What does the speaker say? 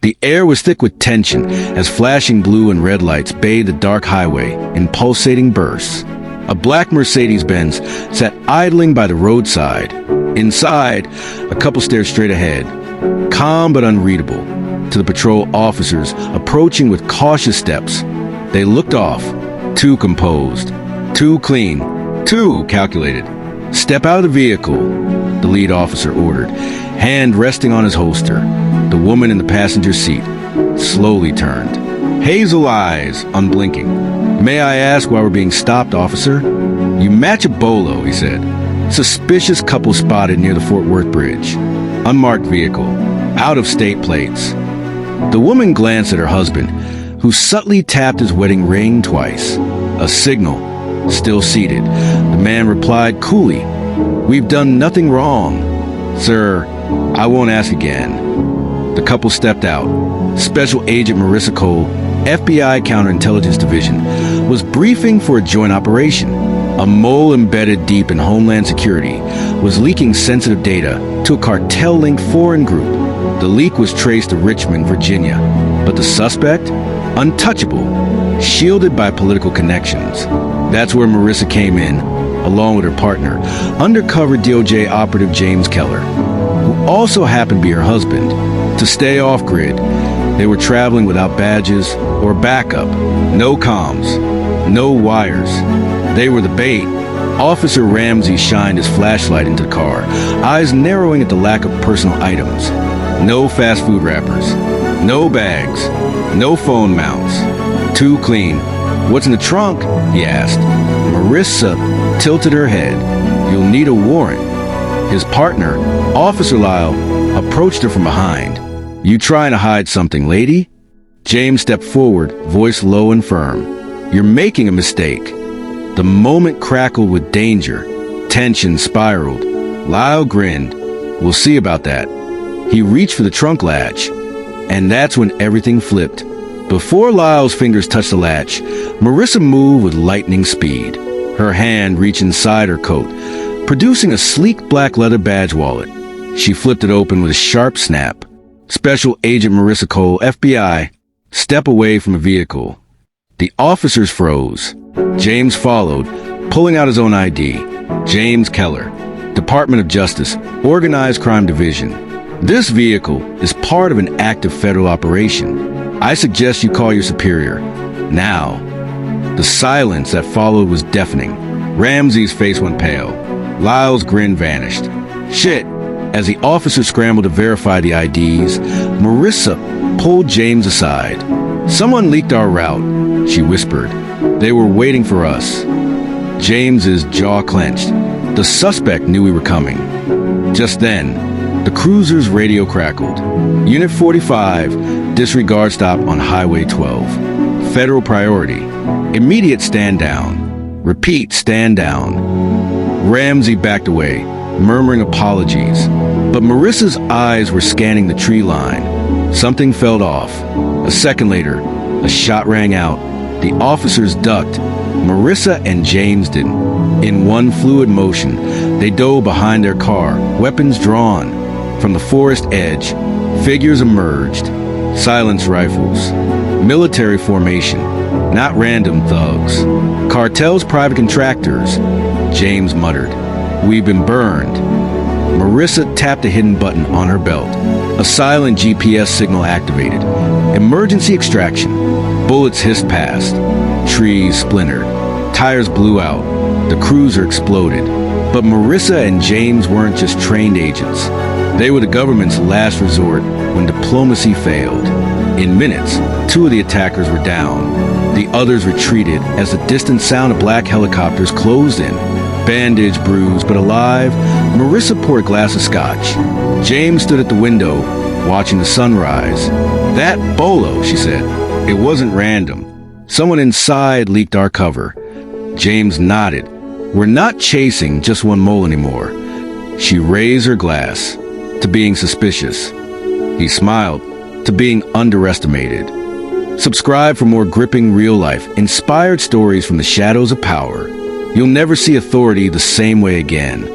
The air was thick with tension as flashing blue and red lights bathed the dark highway in pulsating bursts. A black Mercedes-Benz sat idling by the roadside. Inside, a couple stared straight ahead, calm but unreadable, to the patrol officers approaching with cautious steps. They looked off, too composed, too clean, too calculated. "Step out of the vehicle," the lead officer ordered, hand resting on his holster. The woman in the passenger seat slowly turned, hazel eyes unblinking. "May I ask why we're being stopped, officer?" "You match a bolo," he said. "Suspicious couple spotted near the Fort Worth Bridge. Unmarked vehicle. Out-of-state plates." The woman glanced at her husband, who subtly tapped his wedding ring twice. A signal. Still seated, the man replied coolly, "We've done nothing wrong. Sir, I won't ask again." The couple stepped out. Special Agent Marissa Cole, FBI Counterintelligence Division, was briefing for a joint operation. A mole embedded deep in Homeland Security was leaking sensitive data to a cartel-linked foreign group. The leak was traced to Richmond, Virginia, but the suspect? Untouchable, shielded by political connections. That's where Marissa came in, along with her partner, undercover DOJ operative James Keller, who also happened to be her husband. To stay off-grid, they were traveling without badges or backup, no comms, no wires. They were the bait. Officer Ramsey shined his flashlight into the car, eyes narrowing at the lack of personal items. No fast food wrappers, no bags, no phone mounts. Too clean. "What's in the trunk?" he asked. Marissa tilted her head. "You'll need a warrant." His partner, Officer Lyle, approached her from behind. "You trying to hide something, lady?" James stepped forward, voice low and firm. "You're making a mistake." The moment crackled with danger. Tension spiraled. Lyle grinned. "We'll see about that." He reached for the trunk latch, and that's when everything flipped. Before Lyle's fingers touched the latch, Marissa moved with lightning speed. Her hand reached inside her coat, producing a sleek black leather badge wallet. She flipped it open with a sharp snap. Special Agent Marissa Cole, FBI, step away from the vehicle. The officers froze. James followed, pulling out his own ID. James Keller, Department of Justice, Organized Crime Division. This vehicle is part of an active federal operation. I suggest you call your superior. Now. The silence that followed was deafening. Ramsey's face went pale. Lyle's grin vanished. "Shit." As the officer scrambled to verify the IDs, Marissa pulled James aside. "Someone leaked our route," she whispered. "They were waiting for us." James's jaw clenched. The suspect knew we were coming. Just then, the cruiser's radio crackled. "Unit 45, disregard stop on Highway 12. Federal priority. Immediate stand down. Repeat, stand down." Ramsey backed away, murmuring apologies. But Marissa's eyes were scanning the tree line. Something felt off. A second later, a shot rang out. The officers ducked. Marissa and James didn't. In one fluid motion, they dove behind their car, weapons drawn. From the forest edge, figures emerged. Silenced rifles. Military formation, not random thugs. "Cartel's private contractors," James muttered. "We've been burned." Marissa tapped a hidden button on her belt. A silent GPS signal activated. Emergency extraction. Bullets hissed past. Trees splintered. Tires blew out. The cruiser exploded. But Marissa and James weren't just trained agents. They were the government's last resort when diplomacy failed. In minutes, 2 of the attackers were down. The others retreated as the distant sound of black helicopters closed in. Bandaged, bruised, but alive, Marissa poured a glass of scotch. James stood at the window, watching the sunrise. "That bolo," she said. "It wasn't random. Someone inside leaked our cover." James nodded. "We're not chasing just one mole anymore." She raised her glass. "To being suspicious." He smiled. "To being underestimated." Subscribe for more gripping real-life, inspired stories from the shadows of power. You'll never see authority the same way again.